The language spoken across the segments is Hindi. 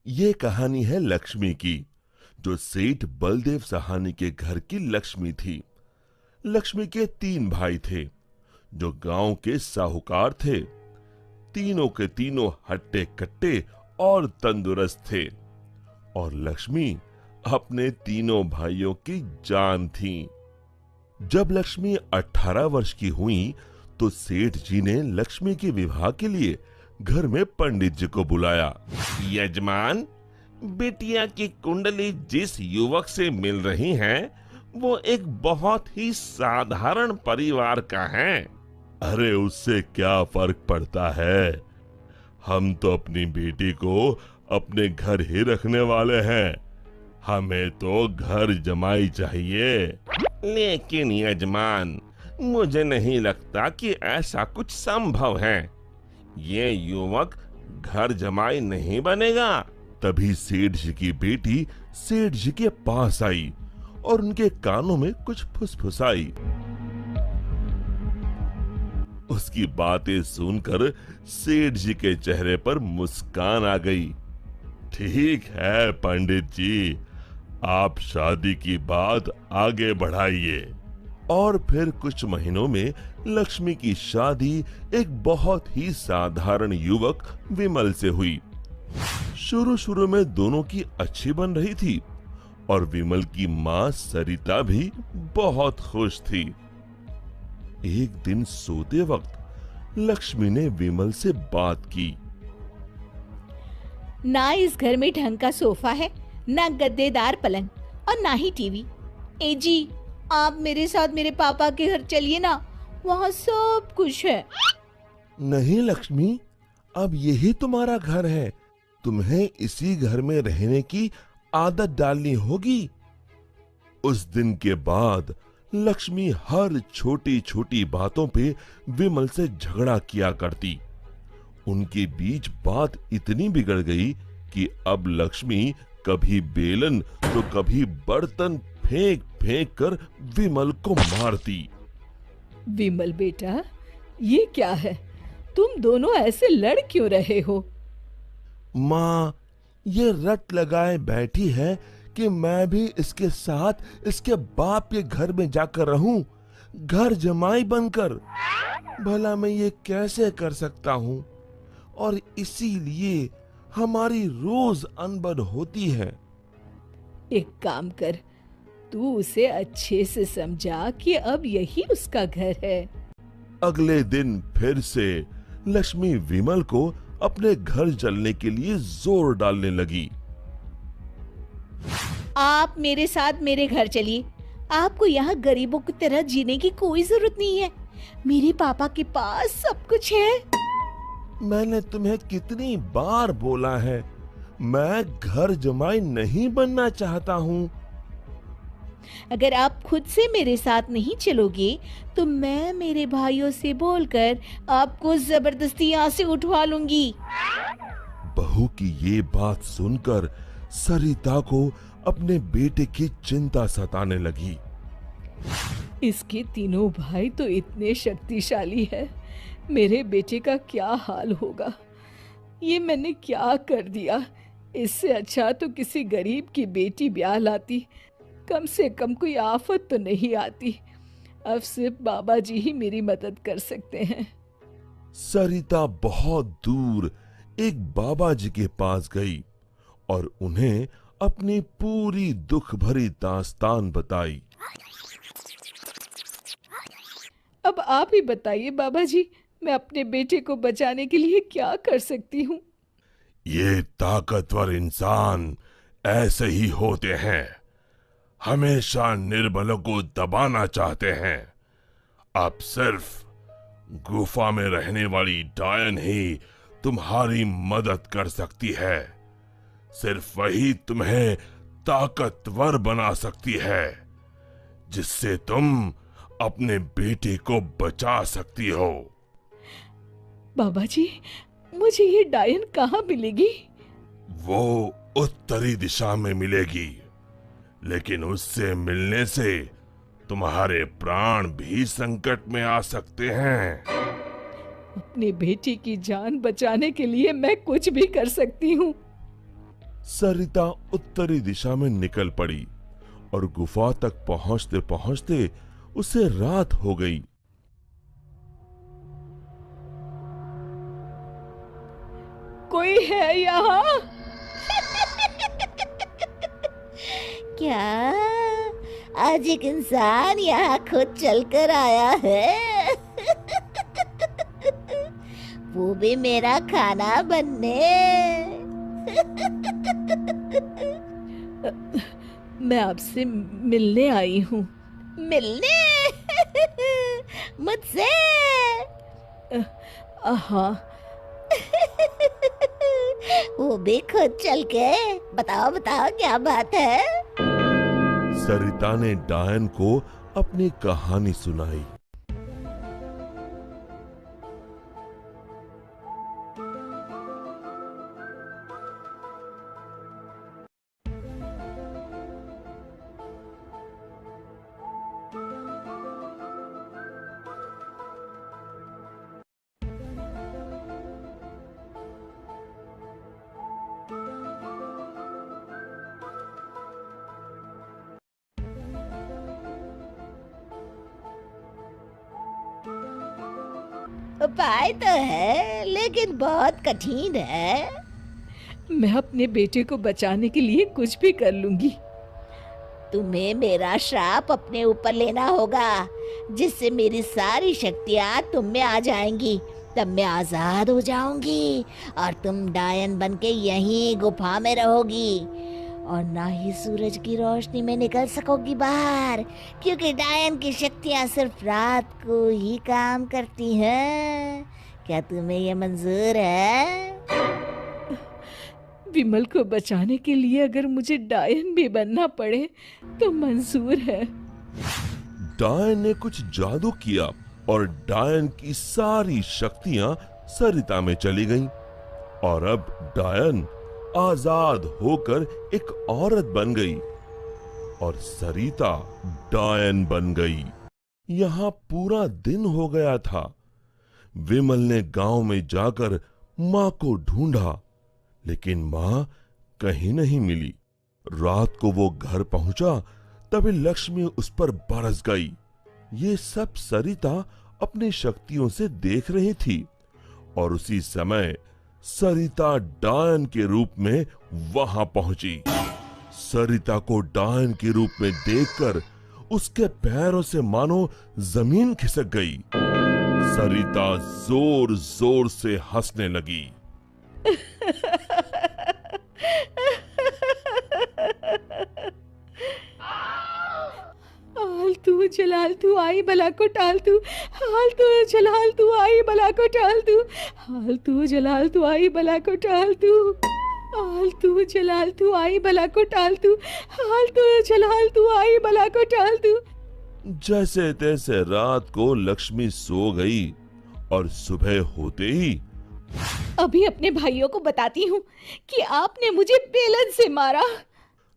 ये कहानी है लक्ष्मी की, जो सेठ बलदेव सहानी के घर की लक्ष्मी थी। लक्ष्मी के 3 भाई थे, जो गांव के साहूकार थे। तीनों के तीनों हट्टे कट्टे और तंदुरुस्त थे, और लक्ष्मी अपने तीनों भाइयों की जान थी। जब लक्ष्मी 18 वर्ष की हुई, तो सेठ जी ने लक्ष्मी के विवाह के लिए घर में पंडित जी को बुलाया। यजमान, बिटिया की कुंडली जिस युवक से मिल रही है, वो एक बहुत ही साधारण परिवार का है। अरे उससे क्या फर्क पड़ता है, हम तो अपनी बेटी को अपने घर ही रखने वाले हैं। हमें तो घर जमाई चाहिए। लेकिन यजमान, मुझे नहीं लगता कि ऐसा कुछ संभव है। ये युवक घर जमाई नहीं बनेगा। तभी सेठ जी की बेटी सेठ जी के पास आई और उनके कानों में कुछ फुसफुसाई। उसकी बातें सुनकर सेठ जी के चेहरे पर मुस्कान आ गई। ठीक है पंडित जी, आप शादी की बात आगे बढ़ाइए। और फिर कुछ महीनों में लक्ष्मी की शादी एक बहुत ही साधारण युवक विमल से हुई। शुरू में दोनों की अच्छी बन रही थी, और विमल की माँ सरिता भी बहुत खुश थी। एक दिन सोते वक्त लक्ष्मी ने विमल से बात की। ना इस घर में ढंग का सोफा है, ना गद्देदार पलंग, और ना ही टीवी। ए जी, आप मेरे साथ मेरे पापा के घर चलिए ना, वहाँ सब कुछ है। नहीं लक्ष्मी, अब यही तुम्हारा घर है। तुम्हें इसी घर में रहने की आदत डालनी होगी। उस दिन के बाद लक्ष्मी हर छोटी छोटी बातों पे विमल से झगड़ा किया करती। उनके बीच बात इतनी बिगड़ गई कि अब लक्ष्मी कभी बेलन तो कभी बर्तन फेंक फेंक कर विमल को मारती। विमल बेटा, ये क्या है? तुम दोनों ऐसे लड़ क्यों रहे हो? माँ, ये रट लगाए बैठी है कि मैं भी इसके साथ इसके बाप के घर में जाकर रहूं, घर जमाई बनकर। भला मैं ये कैसे कर सकता हूँ? और इसीलिए हमारी रोज अनबन होती है। एक काम कर, तू उसे अच्छे से समझा कि अब यही उसका घर है। अगले दिन फिर से लक्ष्मी विमल को अपने घर चलने के लिए जोर डालने लगी। आप मेरे साथ मेरे घर चलिए। आपको यहाँ गरीबों की तरह जीने की कोई जरूरत नहीं है। मेरे पापा के पास सब कुछ है। मैंने तुम्हें कितनी बार बोला है, मैं घर जमाई नहीं बनना चाहता हूँ। अगर आप खुद से मेरे साथ नहीं चलोगे, तो मैं मेरे भाइयों से बोलकर आपको जबरदस्ती यहाँ से उठवा लूंगी। बहू की ये बात सुनकर सरिता को अपने बेटे की चिंता सताने लगी। इसके तीनों भाई तो इतने शक्तिशाली है, मेरे बेटे का क्या हाल होगा? ये मैंने क्या कर दिया? इससे अच्छा तो किसी गरीब की बेटी ब्याह लाती, कम से कम कोई आफत तो नहीं आती। अब सिर्फ बाबा जी ही मेरी मदद कर सकते हैं। सरिता बहुत दूर एक बाबा जी के पास गई और उन्हें अपनी पूरी दुख भरी दास्तान बताई। अब आप ही बताइए बाबा जी, मैं अपने बेटे को बचाने के लिए क्या कर सकती हूँ? ये ताकतवर इंसान ऐसे ही होते हैं, हमेशा निर्बलों को दबाना चाहते हैं। अब सिर्फ गुफा में रहने वाली डायन ही तुम्हारी मदद कर सकती है। सिर्फ वही तुम्हें ताकतवर बना सकती है, जिससे तुम अपने बेटे को बचा सकती हो। बाबा जी, मुझे ये डायन कहाँ मिलेगी? वो उत्तरी दिशा में मिलेगी, लेकिन उससे मिलने से तुम्हारे प्राण भी संकट में आ सकते हैं। अपने बेटी की जान बचाने के लिए मैं कुछ भी कर सकती हूँ। सरिता उत्तरी दिशा में निकल पड़ी और गुफा तक पहुंचते पहुंचते उसे रात हो गई। कोई है यहाँ? क्या आज एक इंसान यहाँ खुद चलकर आया है? वो भी मेरा खाना बनने। मैं आपसे मिलने आई हूँ। मिलने? मुझसे? हाँ। वो भी खुद चल के? बताओ बताओ क्या बात है? सरिता ने डायन को अपनी कहानी सुनाई। उपाय तो है लेकिन बहुत कठिन है। मैं अपने बेटे को बचाने के लिए कुछ भी कर लूंगी। तुम्हें मेरा श्राप अपने ऊपर लेना होगा, जिससे मेरी सारी शक्तियाँ तुम में आ जाएंगी। तब मैं आजाद हो जाऊंगी और तुम डायन बन के यहीं गुफा में रहोगी और ना ही सूरज की रोशनी में निकल सकोगी बाहर, क्योंकि डायन की शक्तियाँ सिर्फ रात को ही काम करती हैं। क्या तुम्हें ये मंजूर है? विमल को बचाने के लिए अगर मुझे डायन भी बनना पड़े तो मंजूर है। डायन ने कुछ जादू किया और डायन की सारी शक्तियां सरिता में चली गईं और अब डायन आजाद होकर एक औरत बन गई और सरिता डायन बन गई। यहाँ पूरा दिन हो गया था। विमल ने गांव में जाकर माँ को ढूंढा, लेकिन माँ कहीं नहीं मिली। रात को वो घर पहुंचा तभी लक्ष्मी उस पर बरस गई। ये सब सरिता अपनी शक्तियों से देख रही थी और उसी समय सरिता डायन के रूप में वहां पहुंची। सरिता को डायन के रूप में देखकर उसके पैरों से मानो जमीन खिसक गई। सरिता जोर जोर से हंसने लगी। तू जलाल तू आई बला को टाल तू, हाल तू जलाल तू आई बला को टाल तू, हाल तू जलाल तू आई बला को टाल तू, हाल तू जलाल तू आई बला को टाल तू, हाल तू जलाल तू आई बला को टाल तू। जैसे तैसे रात को लक्ष्मी सो गई और सुबह होते ही अभी अपने भाइयों को बताती हूँ कि आपने मुझे बेलन से मारा।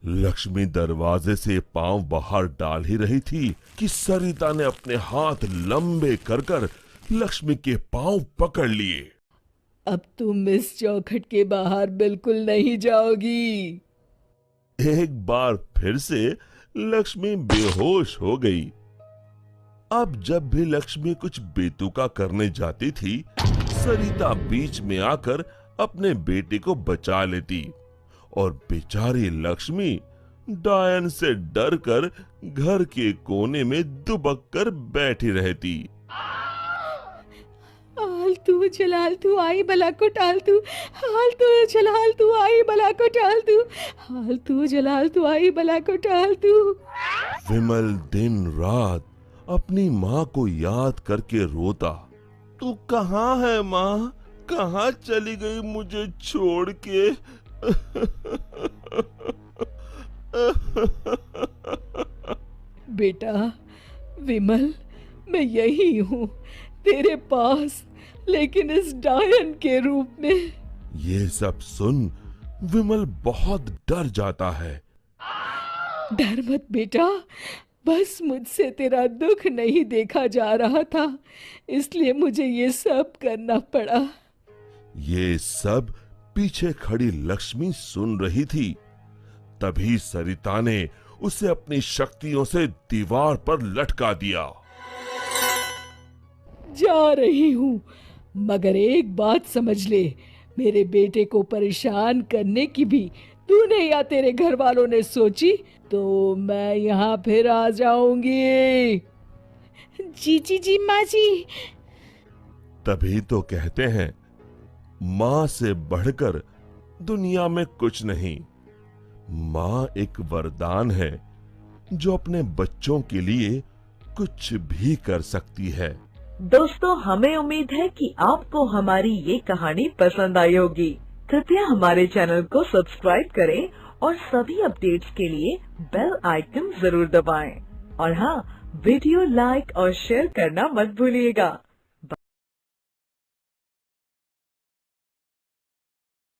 लक्ष्मी दरवाजे से पांव बाहर डाल ही रही थी कि सरिता ने अपने हाथ लंबे कर कर लक्ष्मी के पांव पकड़ लिए। अब तुम इस चौखट के बाहर बिल्कुल नहीं जाओगी। एक बार फिर से लक्ष्मी बेहोश हो गई। अब जब भी लक्ष्मी कुछ बेतुका करने जाती थी, सरिता बीच में आकर अपने बेटे को बचा लेती और बेचारी लक्ष्मी डायन से डरकर घर के कोने में दुबक कर बैठी रहती। हाल तू जलाल तू आई बला को टाल तू, हाल तू जलाल तू आई बला को टाल तू, हाल तू जलाल तू आई बला को टाल तू। विमल दिन रात अपनी माँ को याद करके रोता। तू कहाँ है माँ? कहाँ चली गई मुझे छोड़ के? बेटा विमल, मैं यही हूँ तेरे पास, लेकिन इस डायन के रूप में। ये सब सुन विमल बहुत डर जाता है। डर मत बेटा, बस मुझसे तेरा दुख नहीं देखा जा रहा था, इसलिए मुझे ये सब करना पड़ा। ये सब पीछे खड़ी लक्ष्मी सुन रही थी। तभी सरिता ने उसे अपनी शक्तियों से दीवार पर लटका दिया। जा रही हूँ, मगर एक बात समझ ले, मेरे बेटे को परेशान करने की भी तूने या तेरे घर वालों ने सोची तो मैं यहाँ फिर आ जाऊंगी। जी माँ जी। तभी तो कहते हैं, माँ से बढ़कर दुनिया में कुछ नहीं। माँ एक वरदान है जो अपने बच्चों के लिए कुछ भी कर सकती है। दोस्तों, हमें उम्मीद है कि आपको हमारी ये कहानी पसंद आई होगी। कृपया हमारे चैनल को सब्सक्राइब करें और सभी अपडेट्स के लिए बेल आइकन जरूर दबाएं। और हाँ, वीडियो लाइक और शेयर करना मत भूलिएगा।